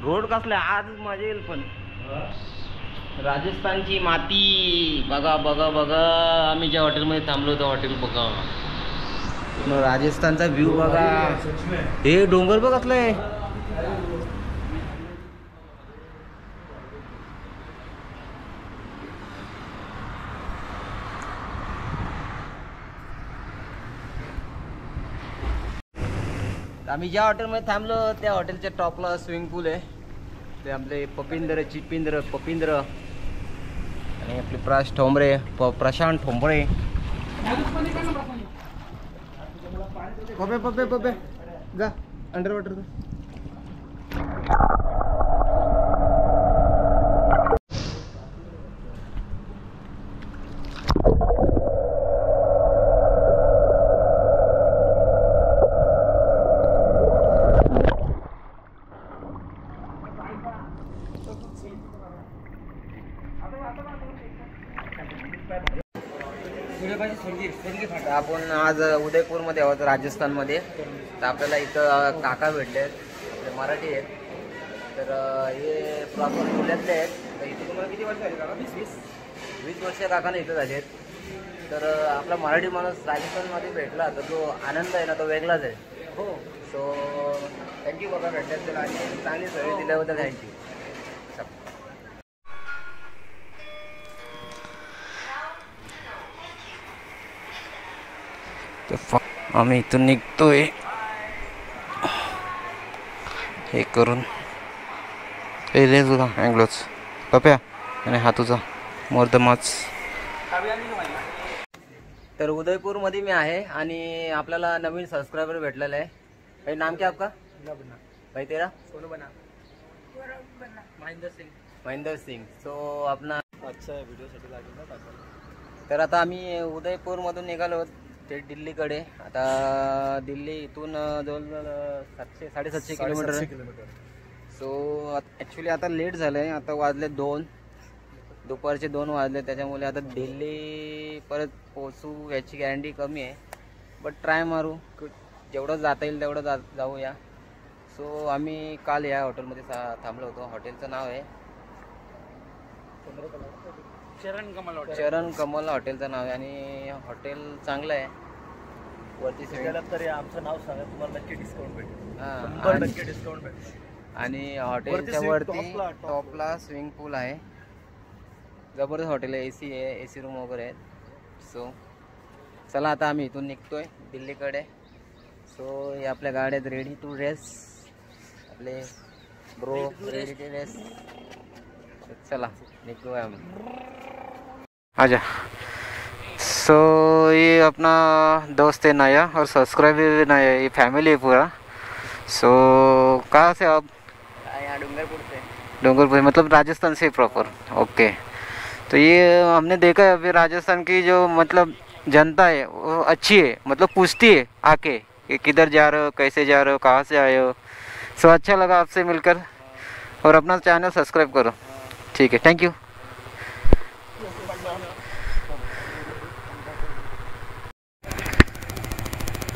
Road कसला आज मजा येईल पण. राजस्थानची माती बघा बघा बघा. आम्ही ज्या हॉटेलमध्ये थांबलो होतो हॉटेल बघा. राजस्थानचा व्ह्यू बघा. हे डोंगर बघ कसलंय. आम्ही ज्या हॉटेलमध्ये थांबलो त्या हॉटेलच्या टॉपला स्विमिंग पूल आहे. ते आपले पपिंद्र आणि आपले प्रशांत ठोंबरे. पप्पे जा अंडर वॉटर. आपण आज उदयपूरमध्ये आहोत राजस्थानमध्ये. तर आपल्याला इथं काका भेटले आहेत, आपले मराठी आहेत. तर हे प्रॉपर पुण्यातले आहेत. तर इथे तुम्हाला किती वर्ष झाली काका? 20 वर्ष काकाने इथं झाले आहेत. तर आपला मराठी माणूस राजस्थानमध्ये भेटला तर जो आनंद आहे ना तो वेगळाच आहे. हो. सो थँक्यू काका भेटल्याबद्दल आणि चांगली सवय दिल्याबद्दल थँक्यू. आम्ही इथून निघतोय हे करून. हे तुझा अँग्लोच पप्या आणि हा तुझा मोरदमाच. तर उदयपूरमध्ये मी आहे आणि आपल्याला नवीन सबस्क्राइबर भेटलेला आहे. भाई नाम क्या आपका? भाई तेरा? सोनू बना. महेंद्र सिंग. सो अपना अच्छा व्हिडिओसाठी लागेल ना. तर आता आम्ही उदयपूरमधून निघालो ते दिल्लीकडे. आता दिल्ली इथून जवळजवळ 700-750 किलोमीटर. सो ॲक्च्युली आता लेट झालं आहे. आता वाजले 2, दुपारचे 2 वाजले. त्याच्यामुळे आता दिल्ली परत पोचू याची गॅरंटी कमी आहे. बट ट्राय मारू, जेवढं जाता येईल तेवढं जाऊया. सो आम्ही काल या हॉटेलमध्ये थांबलो होतो. हॉटेलचं नाव आहे चरण कमल हॉटेलचं नाव आहे आणि हॉटेल चांगलं आहे. वरती तरी आमचं नाव सांगा, तुम्हाला नक्की डिस्काउंट भेटेल. नक्की डिस्काउंट भेटेल. आणि हॉटेलच्या वरती टॉपला स्विमिंग पूल आहे. जबरदस्त हॉटेल आहे. AC आहे, AC रूम वगैरे आहेत. सो चला आता आम्ही इथून निघतोय दिल्लीकडे. सो हे आपल्या गाड्यात रेडी टू रेस. आपले ब्रो रेडी टू रेस. चला निघतोय आम्ही. आजा. सो ये अपना दोस्त है नया और सब्सक्राइबर भी नया है. ये फैमिली है पूरा. सो कहाँ से आप? यहाँ डूंगरपुर से. डूंगरपुर मतलब राजस्थान से प्रॉपर. ओके. तो ये हमने देखा है अभी राजस्थान की जो मतलब जनता है वो अच्छी है. मतलब पूछती है आके कि किधर जा रहे हो, कैसे जा रहे हो, कहाँ से आए हो. सो अच्छा लगा आपसे मिलकर. और अपना चैनल सब्सक्राइब करो. ठीक है, थैंक यू.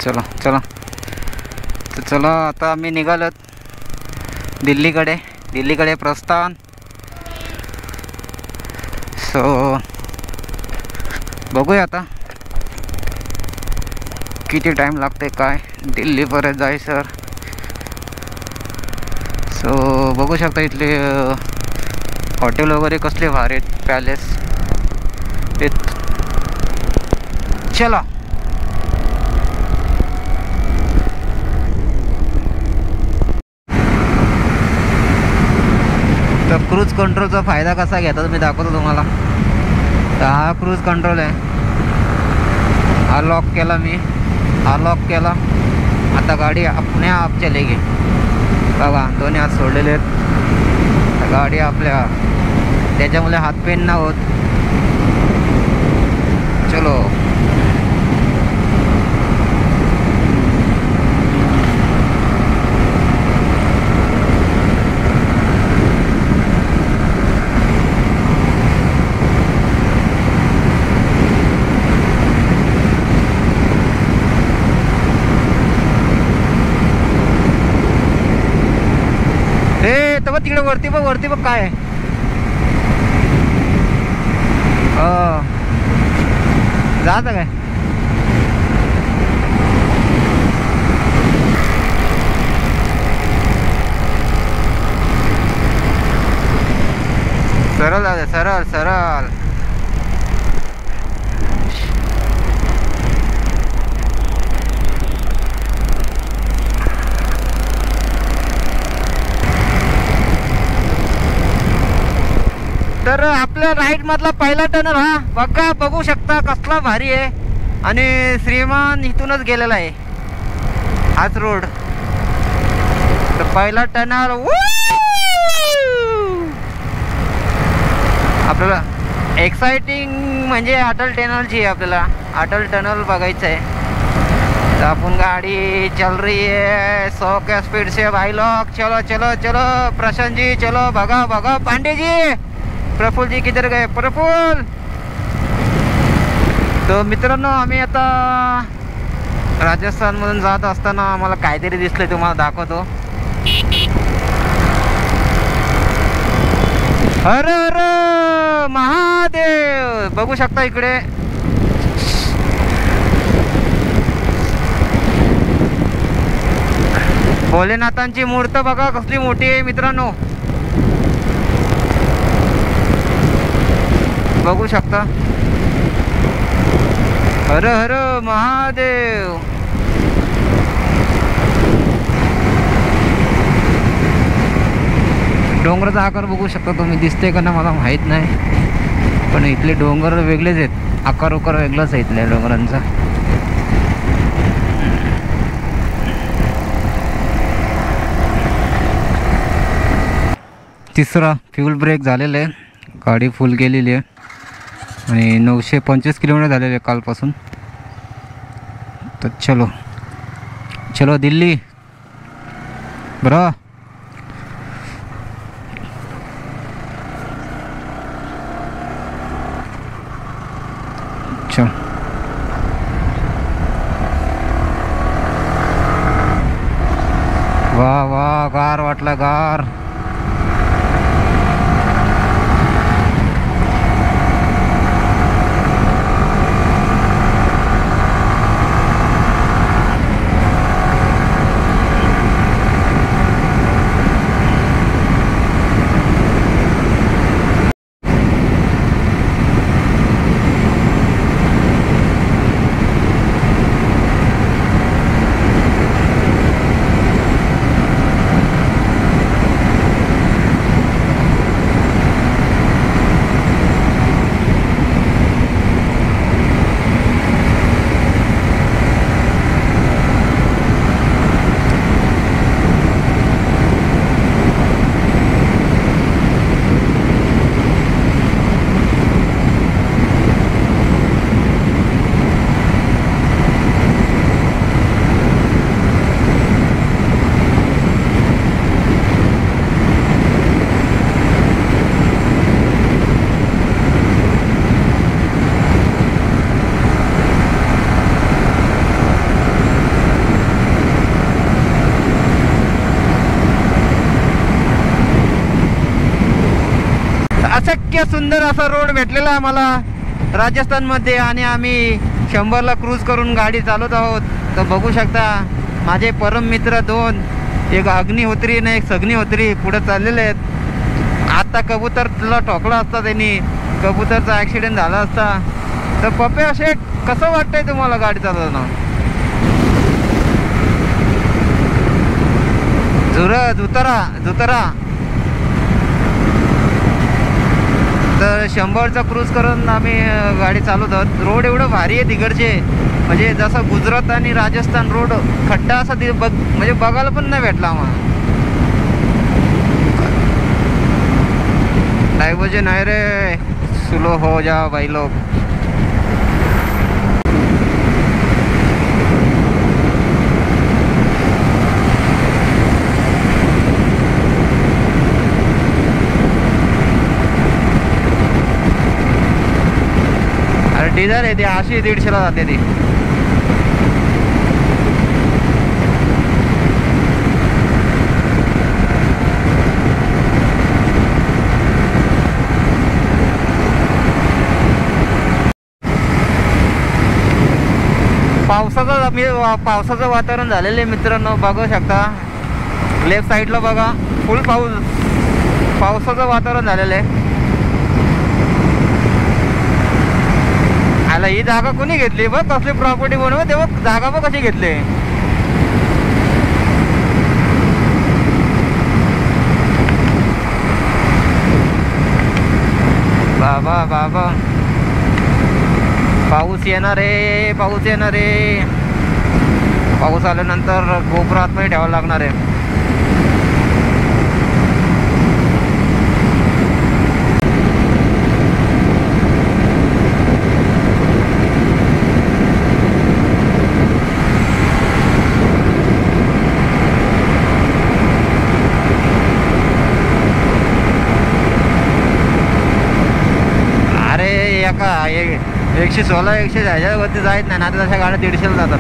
चला तर चला आता आम्ही निघालोत दिल्लीकडे प्रस्थान. सो बघूया आता किती टाइम लागते काय दिल्लीपर्यंत जायचं. सो बघू शकता इथले हॉटेल वगैरे कसले भारी आहेत. पॅलेस. चला तर क्रूज कंट्रोलचा फायदा कसा घेता मी दाखवतो तुम्हाला. तर हा क्रूज कंट्रोल आहे. हा लॉक केला मी. आता गाडी अपने आप चलेगी. बघा दोन्ही हात सोडलेले आहेत. गाडी आपल्या त्याच्यामुळे हात पेन ना होत. चलो तिकडे वरती बघ काय आहे. जात काय सरळ जाऊ दे, सरळ सरळ. तर आपल्या राईट मधला पहिला टनल हा बघू शकता कसला भारी आहे. आणि श्रीमान इथूनच गेलेला आहे, हाच रोड. तर पहिला टनल आपल्याला एक्साइटिंग म्हणजे अटल टनलची. आपल्याला अटल टनल बघायचं आहे. तर आपण गाडी चल रही है 100 के स्पीड से भाई लोग. चलो चलो चलो प्रशांत जी, चलो भगा भगा. पांडे जी, प्रफुल जी किधर गए? प्रफुल. तर मित्रांनो, आम्ही आता राजस्थान मधून जात असताना आम्हाला काहीतरी दिसलंय, तुम्हाला दाखवतो. हर हर महादेव. बघू शकता इकडे भोलेनाथांची मूर्त बघा कसली मोठी आहे मित्रांनो, बघू शकता. हर हर महादेव. डोंगराचा आकार बघू शकता तुम्ही, दिसते का ना मला माहित नाही, पण इथले डोंगर वेगळेच आहेत, आकार उकार वेगळाच आहे इथल्या डोंगरांचा. तिसरा फ्यूल ब्रेक झालेला आहे, गाडी फुल केलेली आहे आणि 925 किलोमीटर झालेले आहे कालपासून. तर चलो चलो दिल्ली बरं. चल वाह वाह, गार वाटला गार. अशक्य सुंदर असा रोड भेटलेला आम्हाला राजस्थानमध्ये आणि आम्ही 100ला क्रूज करून गाडी चालवत आहोत. तर बघू शकता माझे परम मित्र दोन, एक अग्निहोत्री आणि एक सग्निहोत्री पुढे चाललेले आहेत. आता कबूतरला ठोकला असता त्यांनी, कबूतरचा ॲक्सिडेंट झाला असता. तर पप्पे असे कसं वाटतंय तुम्हाला गाडी चालवताना? जुतरा तर 100चा क्रूज करून आम्ही गाडी चालवत आहोत. रोड एवढं भारी आहे तिकडचे, म्हणजे जसं गुजरात आणि राजस्थान रोड खड्डा असा म्हणजे बघायला पण नाही भेटला आम्हाला. डायव्हर्जन आहे रे, स्लो हो जा भाई लोग. डिझेल आहे ते 80-150ला जाते ती. मी पावसाचं वातावरण झालेलं आहे मित्रांनो, बघू शकता लेफ्ट साईडला बघा फुल पावसाचं वातावरण झालेलं आहे. आला ही जागा कोणी घेतली बघ, कसली प्रॉपर्टी बनव तेव्हा जागा बघ कशी घेतली. बाबा बाबा पाऊस येणार आहे, पाऊस येणार आहे. पाऊस आल्यानंतर गोपुर आतमध्ये ठेवावं लागणार आहे. का 116 100 वरती जायत नाही ना, आता तशा गाड्या 150ला जातात.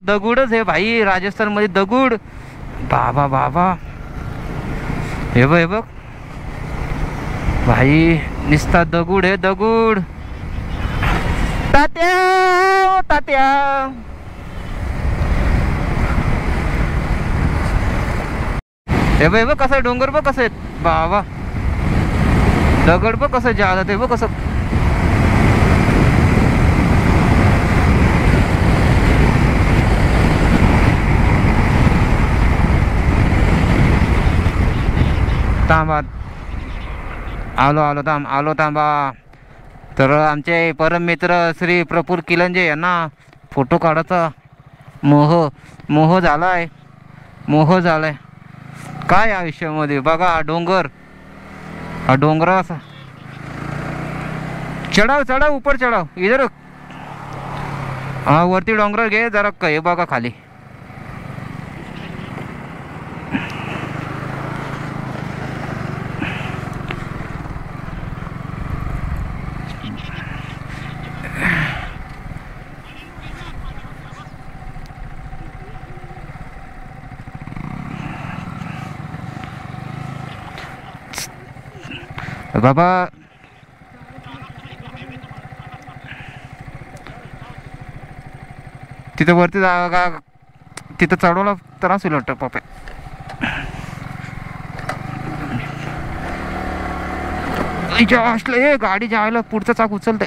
दगुडच आहे भाई, राजस्थान मध्ये दगुड. बाबा बाबा हे बघ भाई, निस्ता दगुड आहे दगुड. तात्या तात्या हे बघ कसं डोंगर बघ कसं आहेत बाबा, दगड बघ कसं जात आहे बघ कसं. थांबा आलो थांबा. तर आमचे परम मित्र श्री प्रफुल्ल किलंजे यांना फोटो काढायचा मोह झालाय. काय आयुष्यामध्ये बघा हा डोंगर असा चढाव ऊपर चढाव इधर. हा वरती डोंगर घे जरा, हे बघा खाली. बाबा तिथं वरती जागा, तिथं चढवला त्रास होईल वाटतं पापे. असलं गाडी जायला पुढचं चाक उचलते.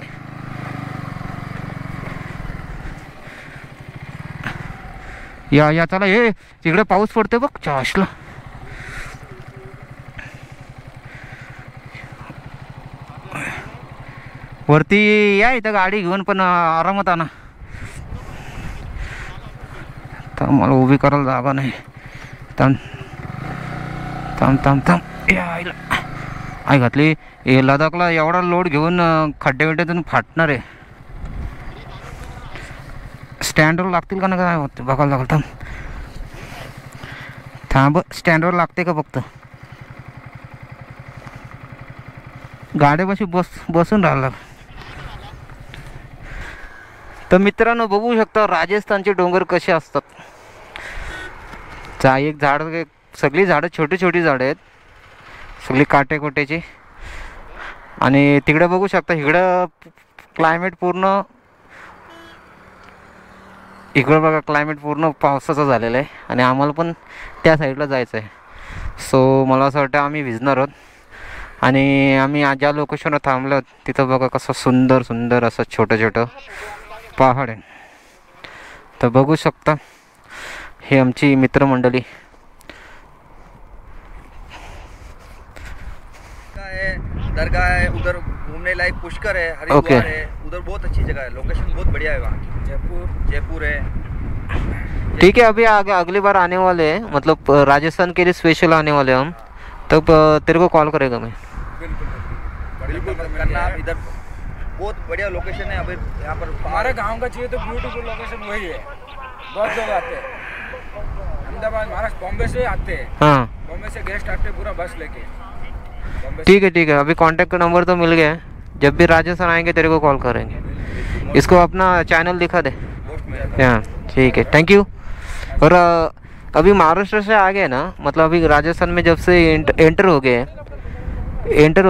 या चला, हे तिकडे पाऊस पडते बघ चाशला. वरती या इथं गाडी घेऊन, पण आरामात आणा. तर मला उभी करायला जागा नाही. थांब यायला आई घातली. हे लडाखला एवढा लोड घेऊन खड्ड्यातून फाटणार आहे. स्टँडवर लागतील का ना, काय होतं बघायला लागलं. थांब स्टँडवर लागते का फक्त. गाड्यापाशी बसून राहिला. तर मित्रांनो बघू शकता राजस्थानचे डोंगर कसे असतात. एक झाड, सगळी झाडं छोटी झाडं आहेत, सगळी काटेकोट्याची. आणि तिकडे बघू शकता इकडं क्लायमेट पूर्ण, इकडं बघा क्लायमेट पूर्ण पावसाचं झालेलं आहे. आणि आम्हाला पण त्या साईडला जायचं आहे. सो मला असं वाटतं आम्ही भिजणार आहोत. आणि आम्ही ज्या लोकेशनवर थांबलो आहोत तिथं बघा कसं सुंदर असं छोटं पहाड आहे. तर बघू शकता हे आमची मित्रमंडळी. दरगाह है उधर, घूमने लायक पुष्कर है, हरिद्वार है उधर, बहुत अच्छी जगह है, लोकेशन बहुत बढ़िया है वहाँ की. जयपुर है. ठीक है, अभी आगे अगली बार आने वाले हैं, मतलब राजस्थान के लिए स्पेशल आने वाले हम, तब तेरे को कॉल करेगा मैं. बिल्कुल करना. आप इधर बहुत बढ़िया लोकेशन है. अभी यहाँ पर हमारे गांव का चाहिए तो ब्यूटीफुल लोकेशन वही है. बहुत लोग आते हैं अहमदाबाद, महाराष्ट्र, बॉम्बे से आते हैं. हाँ, बॉम्बे से गेस्ट आते हैं पूरा बस लेके. ठीक है. अभी कांटेक्ट का नंबर तो मिल गया है. जब भी राजस्थान आएंगे तेरे को कॉल करेंगे. इसको अपना चैनल दिखा दे. हाँ ठीक है, थैंक यू. और अभी महाराष्ट्र से आ गए ना, मतलब अभी राजस्थान में जब से एंटर हो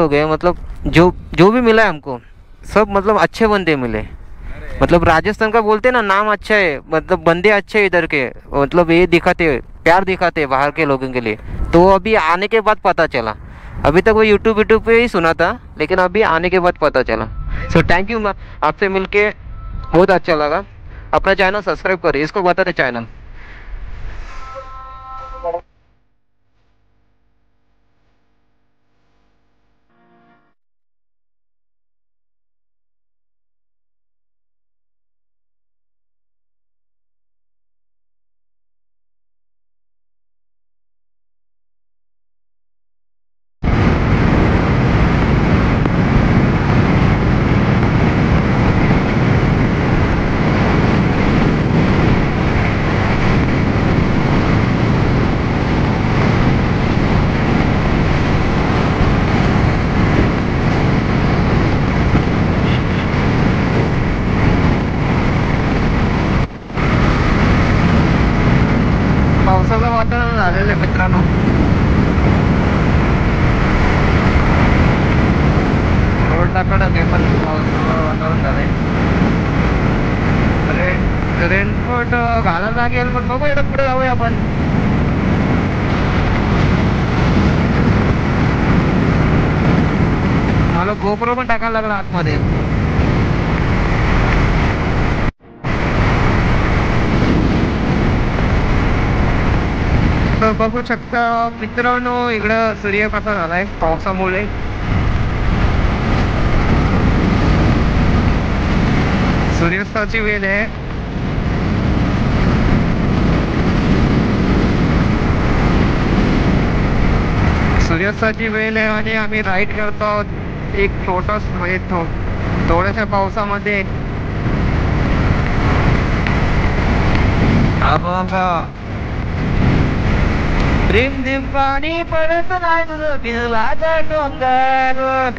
गए मतलब जो जो भी मिला है हमको सब मतलब अच्छे बंदे मिले। मतलब राजस्थान का बोलते हैं ना, नाम अच्छा है, मतलब बंदे अच्छे इधर के, मतलब ये दिखाते प्यार दिखाते बाहर के लोगों के लिए। तो अभी आने के बाद पता चला, अभी तक वो यूट्यूब पे ही सुना था, लेकिन अभी आने के बाद पता चला। सो थैंक यू, आपसे मिलके बहुत अच्छा लगा। अपना चैनल सब्सक्राइब करिए, इसको बताते चैनल। पावसाचं वातावरण झालेलं आहे मित्रांनो। रोडला कडक आहे पण पावसाचं वातावरण झालंय। रेनकोट घालायला लागेल, पण बघू इकडे पुढे जाऊया आपण। मला गोप्रो पण टाकायला लागला आतमध्ये। तर बघू शकता मित्रांनो, इकडं सूर्य कसा झालाय पावसामुळे। सूर्यास्ताची वेळ आहे। सूर्यास्ताची वेळ आहे आणि आम्ही राईड करतो आहोत एक छोटाच म्हणजे थोड्याशा पावसामध्ये। रिमझिम पाणी पडत नाही तुझं भिजला डोंगर।